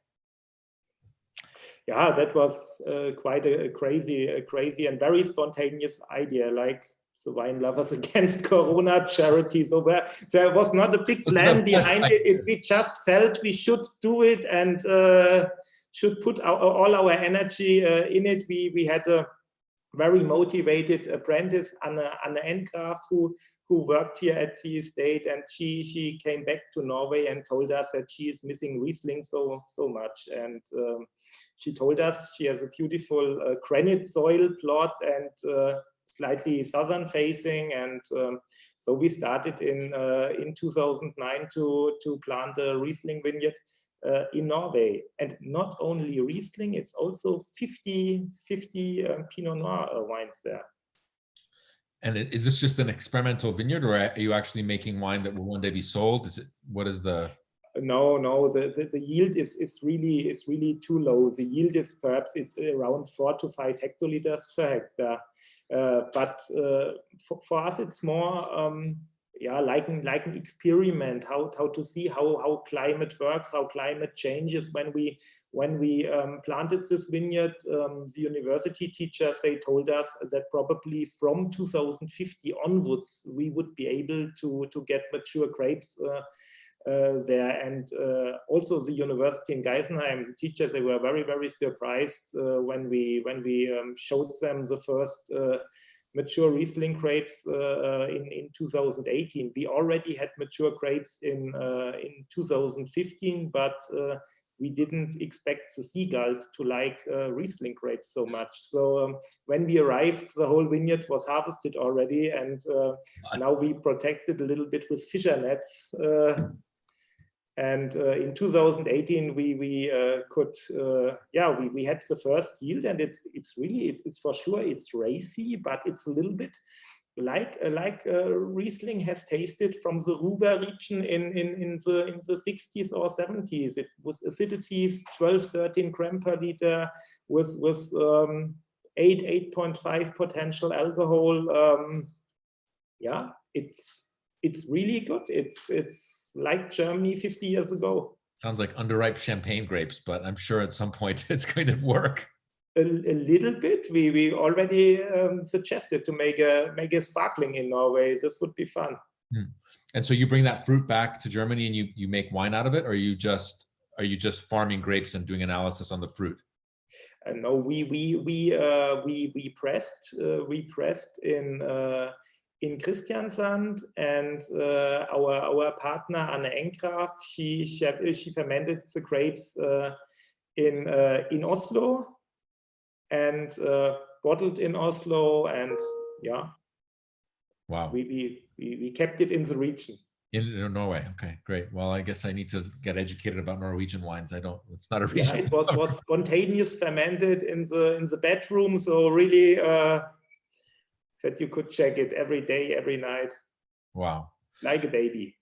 Yeah, that was quite a crazy and very spontaneous idea, like the Wine Lovers Against Corona charity. So there was not a big plan behind it. We just felt we should do it and should put all our energy in it. We had a very motivated apprentice, Anne Engraf, who worked here at the estate, and she came back to Norway and told us that she is missing Riesling so much. And she told us she has a beautiful granite soil plot and slightly southern facing, and so we started in 2009 to plant a Riesling vineyard in Norway. And not only Riesling, it's also 50 Pinot Noir wines there. And is this just an experimental vineyard, or are you actually making wine that will one day be sold? What is the... No, the yield is really too low. The yield is perhaps it's around 4 to 5 hectoliters per hectare. But for us, it's more like an experiment, how to see how climate works, how climate changes. When we planted this vineyard, the university teachers, they told us that probably from 2050 onwards we would be able to get mature grapes there. And also the university in Geisenheim, the teachers, they were very surprised when we showed them the first mature Riesling grapes in 2018. We already had mature grapes in 2015, but we didn't expect the seagulls to like Riesling grapes so much. So when we arrived, the whole vineyard was harvested already, and now we protected a little bit with fisher nets. And in 2018, we had the first yield, and it's for sure it's racy, but it's a little bit like Riesling has tasted from the Ruhr region in the 60s or 70s. It was acidities 12-13 gram per liter with 8.5 potential alcohol. It's really good. It's like Germany 50 years ago. Sounds like underripe champagne grapes, but I'm sure at some point it's going to work. A little bit. We already suggested to make a sparkling in Norway. This would be fun. And so you bring that fruit back to Germany and you make wine out of it, or are you just farming grapes and doing analysis on the fruit? No, we pressed in Kristiansand, and our partner Anne Engraf, she fermented the grapes in Oslo and bottled in Oslo, and wow, we kept it in the region. In Norway. Okay, great. Well, I guess I need to get educated about Norwegian wines. It's not a region. Yeah, it was spontaneous fermented in the bedroom, so really that you could check it every day, every night. Wow. Like a baby.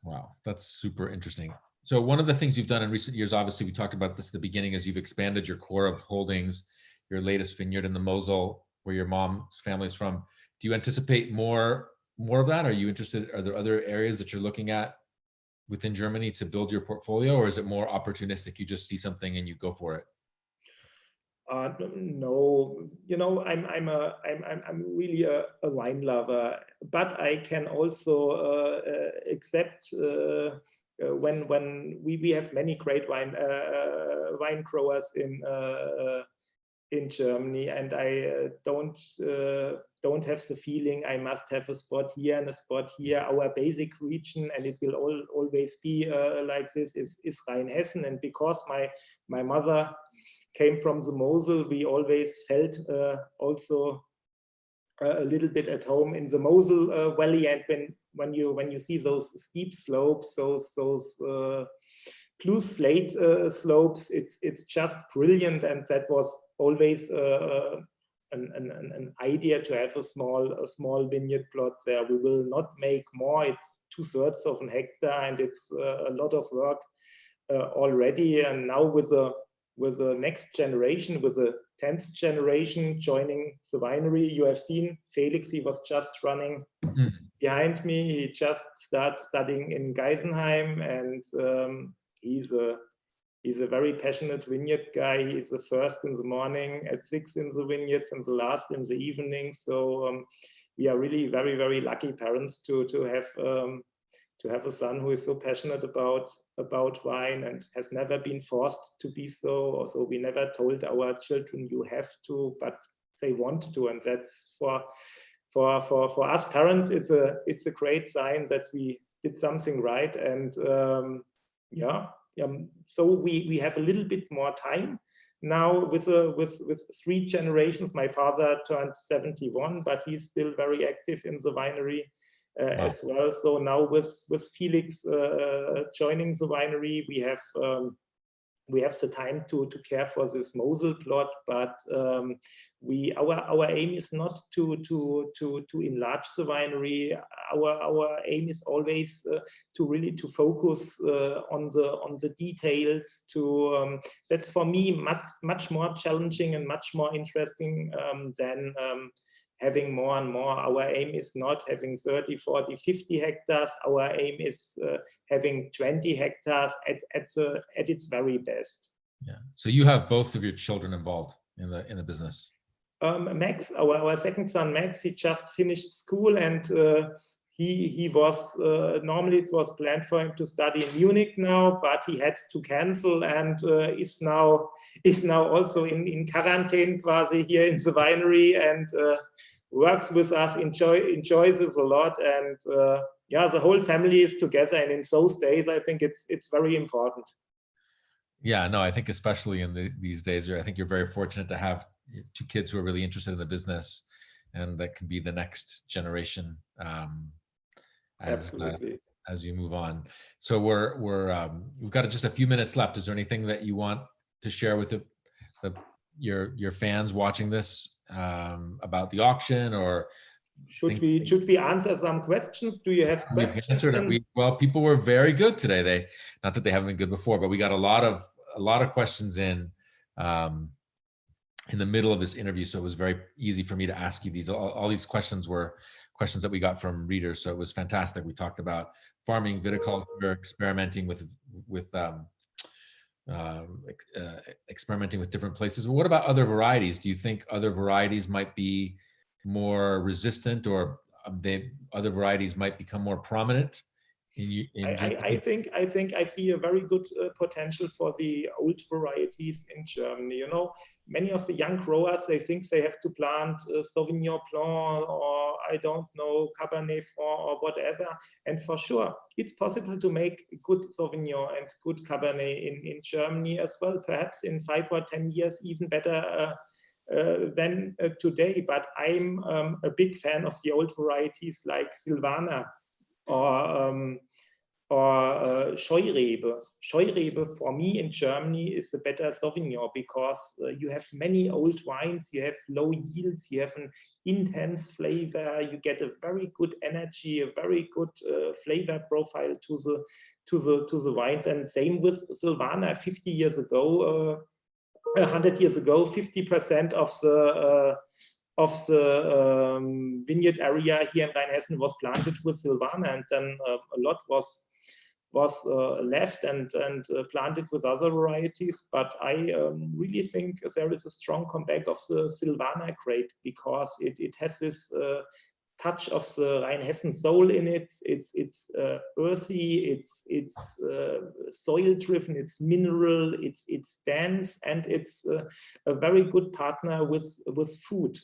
Wow, that's super interesting. So one of the things you've done in recent years, obviously we talked about this at the beginning, is you've expanded your core of holdings, your latest vineyard in the Mosel, where your mom's family's from. Do you anticipate more of that? Are you interested? Are there other areas that you're looking at within Germany to build your portfolio, or is it more opportunistic? You just see something and you go for it? No, I'm really a wine lover, but I can also accept when we have many great wine growers in Germany, and I don't have the feeling I must have a spot here and a spot here. Our basic region, and it will always be like this, is Rheinhessen. And because my mother came from the Mosel, we always felt also a little bit at home in the Mosel Valley. And when you see those steep slopes, those blue slate slopes, it's just brilliant. And that was always an idea to have a small vineyard plot there. We will not make more. It's 2/3 of an hectare, and it's a lot of work already. And now with the next generation, with the 10th generation joining the winery, you have seen Felix, he was just running behind me. He just started studying in Geisenheim, and he's a very passionate vineyard guy. He's the first in the morning at 6 in the vineyards and the last in the evening. So we are really very, very lucky parents to have a son who is so passionate about wine and has never been forced to be so. Also, we never told our children you have to, but they want to, and that's for us parents, it's a great sign that we did something right. And so we have a little bit more time now with 3 generations. My father turned 71, but he's still very active in the winery as well. So now with Felix joining the winery, we have the time to care for this Mosel plot, but our aim is not to enlarge the winery. Our aim is always to focus on the details. That's for me much more challenging and much more interesting than having more and more. Our aim is not having 30, 40, 50 hectares. Our aim is having 20 hectares at its very best. Yeah. So you have both of your children involved in the business. Max, our second son, Max, he just finished school, and he was normally it was planned for him to study in Munich now, but he had to cancel, and is now also in quarantine quasi here in the winery, and works with us, enjoys this a lot, and the whole family is together. And in those days, I think it's very important. Yeah, no, I think especially in these days, I think you're very fortunate to have 2 kids who are really interested in the business, and that can be the next generation as you move on. So we've got just a few minutes left. Is there anything that you want to share with your fans watching this about the auction, or should we answer some questions? Do you have questions? Well, people were very good today. Not that they haven't been good before, but we got a lot of questions in the middle of this interview, so it was very easy for me to ask you these. All these questions were questions that we got from readers, so it was fantastic. We talked about farming, viticulture, experimenting with experimenting with different places. What about other varieties? Do you think other varieties might be more resistant, or other varieties might become more prominent? I think I see a very good potential for the old varieties in Germany. You know, many of the young growers, they think they have to plant Sauvignon Blanc, or I don't know, Cabernet Franc or whatever. And for sure, it's possible to make good Sauvignon and good Cabernet in Germany as well. Perhaps in 5 or 10 years, even better than today. But I'm a big fan of the old varieties like Silvaner or Scheurebe. Scheurebe for me in Germany is a better Sauvignon, because you have many old wines, you have low yields, you have an intense flavor, you get a very good energy, a very good flavor profile to the wines. And same with Silvaner. 50 years ago, 100 years ago, 50% of the vineyard area here in Rheinhessen was planted with Silvaner, and then a lot was left and planted with other varieties. But I really think there is a strong comeback of the Silvaner grape, because it has this touch of the Rheinhessen soul in it. It's earthy, it's soil driven, it's mineral, it's dense, and it's a very good partner with food.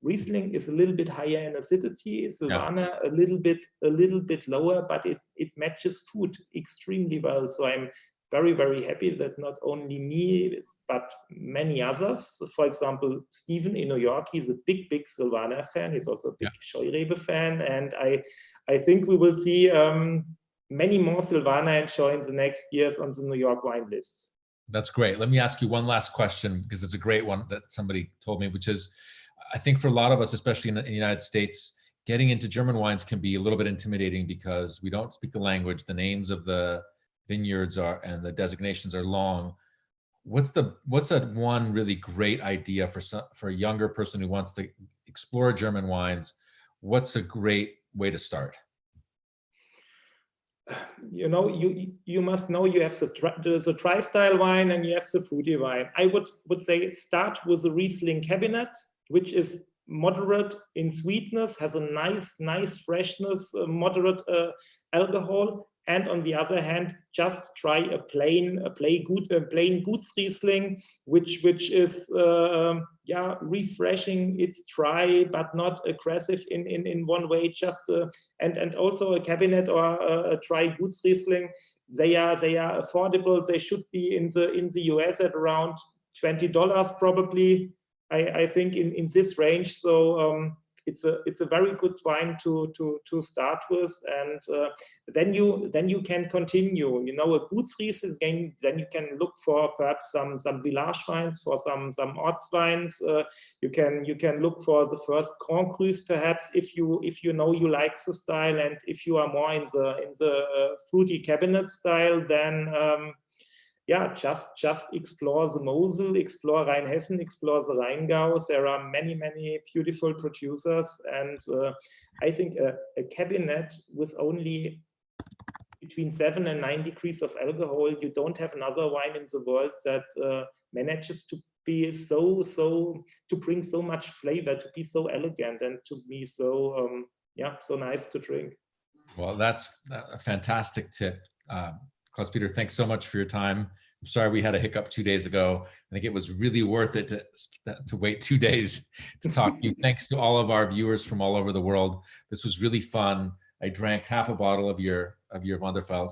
Riesling is a little bit higher in acidity, Silvaner a little bit lower, but it matches food extremely well. So I'm very, very happy that not only me, but many others, for example, Stephen in New York, he's a big Silvaner fan. He's also a big Scheurebe fan. And I think we will see many more Silvaner and Scheu in the next years on the New York wine lists. That's great. Let me ask you one last question, because it's a great one that somebody told me, which is, I think for a lot of us, especially in the United States, getting into German wines can be a little bit intimidating because we don't speak the language. The names of the vineyards and the designations are long. What's a one really great idea for a younger person who wants to explore German wines? What's a great way to start? You know, you must know you have the dry style wine and you have the fruity wine. I would say start with the Riesling cabinet, which is moderate in sweetness, has a nice freshness, moderate alcohol, And on the other hand, just try a plain goods Riesling, which is refreshing. It's dry but not aggressive in one way. Just and also a cabinet or a dry goods Riesling. They are affordable. They should be in the US at around $20 probably. I think in this range. So it's a very good wine to start with, and then you can continue. You know, a good Riesling, then you can look for perhaps some village wines, for some Orts wines. You can look for the first Grand Crus perhaps, if you know you like the style, and if you are more in the fruity cabinet style, then just explore the Mosel, explore Rheinhessen, explore the Rheingau. There are many beautiful producers, and I think a cabinet with only between 7 and 9 degrees of alcohol, you don't have another wine in the world that manages to be so to bring so much flavor, to be so elegant, and to be so so nice to drink. Well, that's a fantastic tip. Klaus Peter, thanks so much for your time. I'm sorry we had a hiccup 2 days ago. I think it was really worth it to wait 2 days to talk to you. Thanks to all of our viewers from all over the world. This was really fun. I drank half a bottle of your Wanderfels.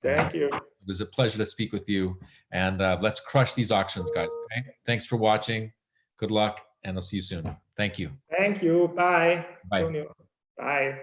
Thank you. It was a pleasure to speak with you. And let's crush these auctions, guys. Okay. Thanks for watching. Good luck, and I'll see you soon. Thank you. Thank you. Bye. Bye. Bye.